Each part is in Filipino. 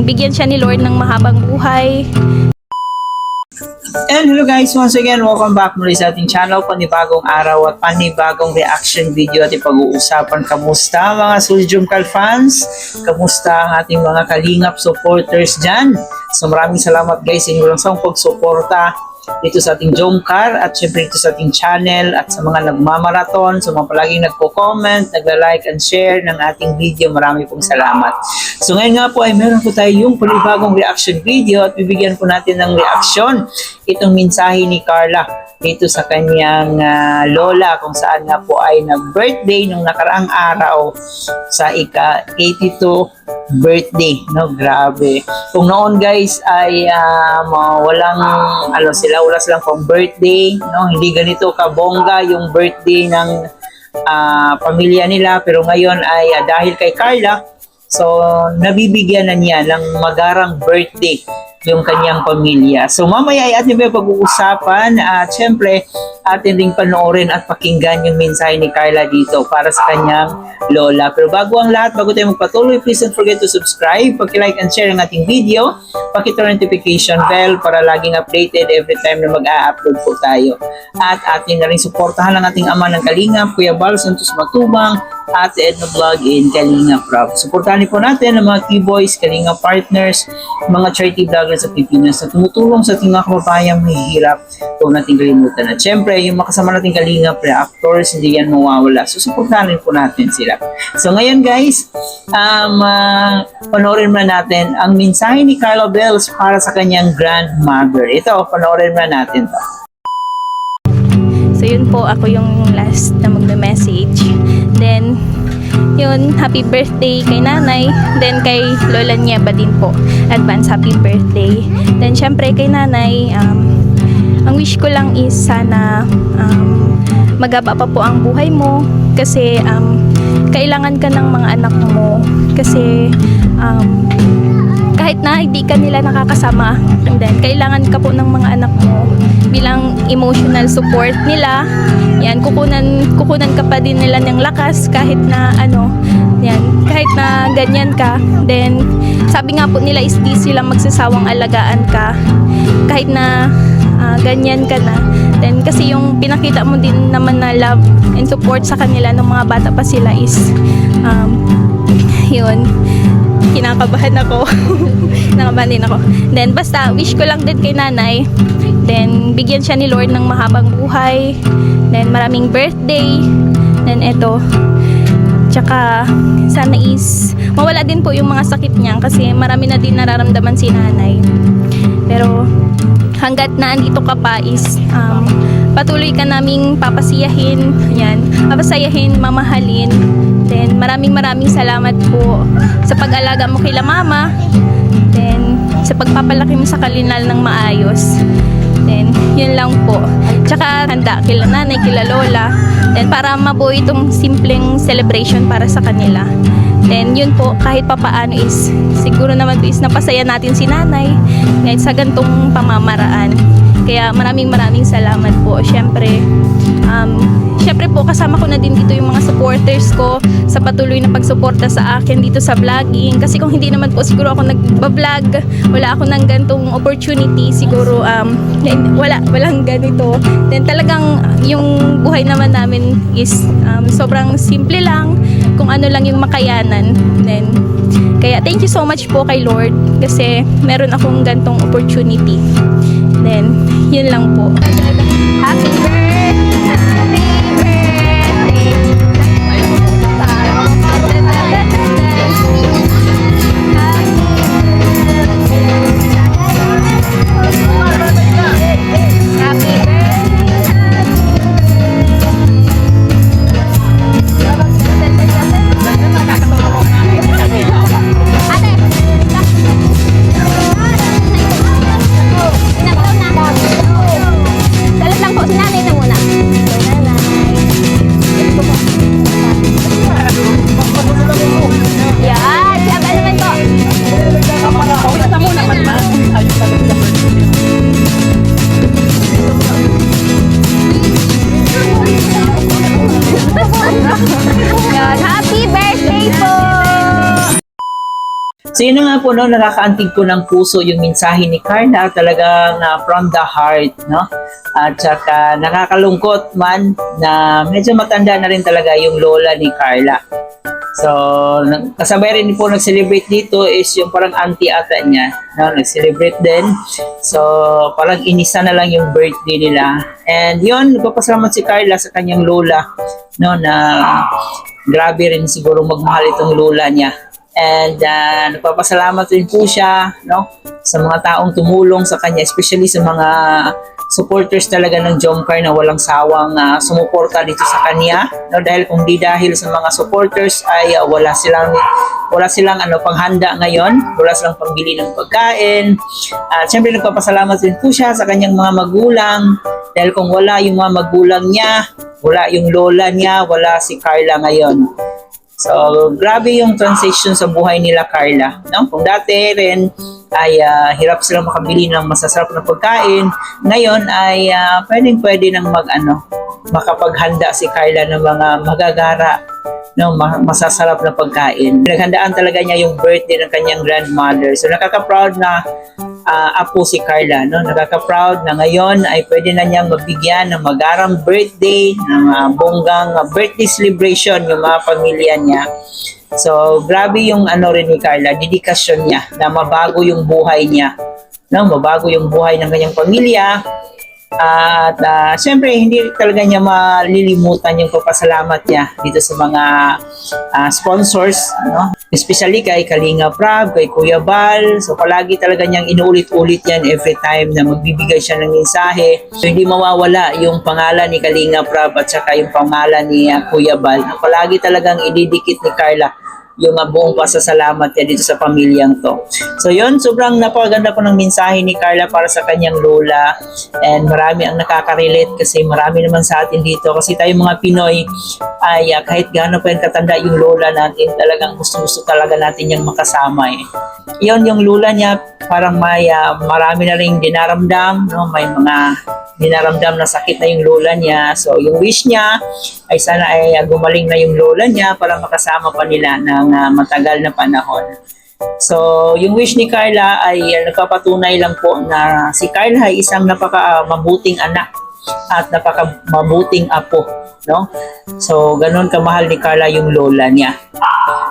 Bigyan siya ni Lord ng mahabang buhay. And hello guys, once again, welcome back muli sa ating channel. Panibagong araw at panibagong reaction video at pag-uusapan. Kamusta mga Suljumkal fans? Kamusta ang ating mga kalingap supporters dyan? So maraming salamat guys sa inyong lang pagsuporta dito sa ating Jomcar at syempre dito sa ating channel at sa mga nagmamarathon, sa mga palaging nagpo-comment, nagla-like and share ng ating video. Marami pong salamat. So ngayon nga po ay meron po tayo yung panibagong reaction video at bibigyan po natin ng reaction itong mensahe ni Carla dito sa kanyang lola kung saan nga po ay nag-birthday nung nakaraang araw sa ika-82 birthday, no? Grabe. Kung noon guys ay walang wala silang pang birthday, no? Hindi ganito kabongga yung birthday ng pamilya nila, pero ngayon ay dahil kay Carla, so nabibigyan na niya ng magarang birthday yung kanyang pamilya. So mamaya ay atin ba pag-uusapan at syempre atin ring panoorin at pakinggan yung mensahe ni Carla dito para sa kanyang lola. Pero bago ang lahat, bago tayo magpatuloy, please don't forget to subscribe, paki-like and share ang ating video, paki-turn notification bell para laging updated every time na mag-a-upload po tayo. At atin na rin suportahan ang ating ama ng Kalingap, Kuya Bal Santos Matubang, Ate Edna Vlog in Kalingap Rob. Suportahan po natin ang mga key-boys, Kalingap partners, mga charity vloggers sa Pilipinas na tumutulong sa ating mga kababayang mahihirap. Huwag natin kalimutan. At syempre, yung makasama nating Kalingap reactors, hindi yan mawawala. So, suportahan po natin sila. So, ngayon guys, panoorin mo natin ang mensahe ni Carla Bells para sa kanyang grandmother. Ito, panoorin mo natin to. So yun po, ako yung last na magme-message. Then, yun, happy birthday kay nanay. Then kay lola niya ba din po, advance happy birthday. Then syempre kay nanay, ang wish ko lang is sana magaba pa po ang buhay mo. Kasi kailangan ka ng mga anak mo. Kasi kahit na hindi ka nila nakakasama, and then kailangan ka po ng mga anak mo bilang emotional support nila. Yan, kukunan ka pa din nila ng lakas kahit na yan, kahit na ganyan ka. Then sabi nga po nila is di sila magsasawang alagaan ka kahit na ganyan ka na. Then kasi yung pinakita mo din naman na love and support sa kanila nung mga bata pa sila is yun, kinakabahan ako. Nakabahan din ako. Then basta wish ko lang din kay nanay, then bigyan siya ni Lord ng mahabang buhay, then maraming birthday, then eto, tsaka sana is mawala din po yung mga sakit niya kasi marami na din nararamdaman si nanay. Pero hanggat na andito ka pa is patuloy ka naming papasiyahin, yan, papasayahin, mamahalin. Then maraming salamat po sa pag-alaga mo kay mama, then sa pagpapalaki mo sa kalinal ng maayos. Then yun lang po. Tsaka handa kila nanay, kila lola, then para mabuo itong simpleng celebration para sa kanila. Then yun po, kahit papaano is siguro naman po is napasaya natin si nanay kahit sa gantong pamamaraan. Kaya maraming salamat po. Syempre po kasama ko na din dito yung mga supporters ko sa patuloy na pagsuporta sa akin dito sa vlogging. Kasi kung hindi naman po siguro ako nagba-vlog, wala ako ng gantong opportunity, siguro walang ganito. Then talagang yung buhay naman namin is sobrang simple lang, kung ano lang yung makayanan. Then kaya thank you so much po kay Lord kasi meron akong gantong opportunity. Then yun lang po. Happy birthday! Dalat lang po si nanay na muna. So yun na nga po, no, nakakaantig po ng puso yung mensahe ni Carla, talagang from the heart, no? At saka nakakalungkot man na medyo matanda na rin talaga yung lola ni Carla. So, kasabay rin po nag-celebrate dito is yung parang auntie ata niya, no? Nag-celebrate din. So, parang inisa na lang yung birthday nila. And yun, nagpapasalamat si Carla sa kanyang lola, no, na grabe rin siguro magmahal itong lola niya. And nagpapasalamat rin po siya, no, sa mga taong tumulong sa kanya, especially sa mga supporters talaga ng Jomcar na walang sawang sumuporta dito sa kanya, no, dahil kung di dahil sa mga supporters ay wala silang panghanda ngayon, wala silang pangbili ng pagkain. At syempre nagpapasalamat din po siya sa kanyang mga magulang, dahil kung wala yung mga magulang niya, wala yung lola niya, wala si Carla ngayon. So, grabe yung transition sa buhay nila Carla, no? Kung dati rin ay hirap silang makabili ng masasarap na pagkain, ngayon ay pwede nang makapaghanda si Carla ng mga magagara, no, masasarap na pagkain. Pinaghandaan talaga niya yung birthday ng kanyang grandmother. So, nakaka-proud na apo si Carla, no? Nakaka-proud na ngayon ay pwede na niyang mabigyan ng magarang birthday, ng bonggang birthday celebration yung mga pamilya niya. So, grabe yung rin ni Carla, dedikasyon niya na mabago yung buhay niya, no? Mabago yung buhay ng kanyang pamilya. At syempre, hindi talaga niya malilimutan yung papasalamat niya dito sa mga sponsors, no? Especially kay Kalinga Prab, kay Kuya Bal. So palagi talaga niyang inuulit-ulit yan every time na magbibigay siya ng mensahe. So hindi mawawala yung pangalan ni Kalinga Prab at saka yung pangalan ni Kuya Bal. Palagi talagang ididikit ni Carla yung buong pasasalamat niya dito sa pamilyang to. So yun, sobrang napakaganda po ng mensahe ni Carla para sa kanyang lola, and marami ang nakaka-relate kasi marami naman sa atin dito, kasi tayo mga Pinoy ay kahit gaano pa yung katanda yung lola natin, talagang gusto talaga natin yung makasama Yun, yung lola niya parang may marami na rin dinaramdam, no? May mga dinaramdam na sakit na yung lola niya. So yung wish niya ay sana ay gumaling na yung lola niya para makasama pa nila ng matagal na panahon. So yung wish ni Carla ay nagpapatunay lang po na si Carla ay isang napaka-mabuting anak at napaka-mabuting apo, no? So ganun kamahal ni Carla yung lola niya.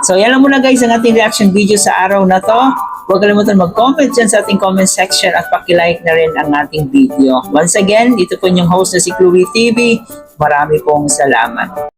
So yan lang muna guys ang ating reaction video sa araw na to. Huwag kalimutan mag-comment dyan sa ating comment section at paki-like na rin ang ating video. Once again, ito po yung host na si Chloe TV. Marami pong salamat.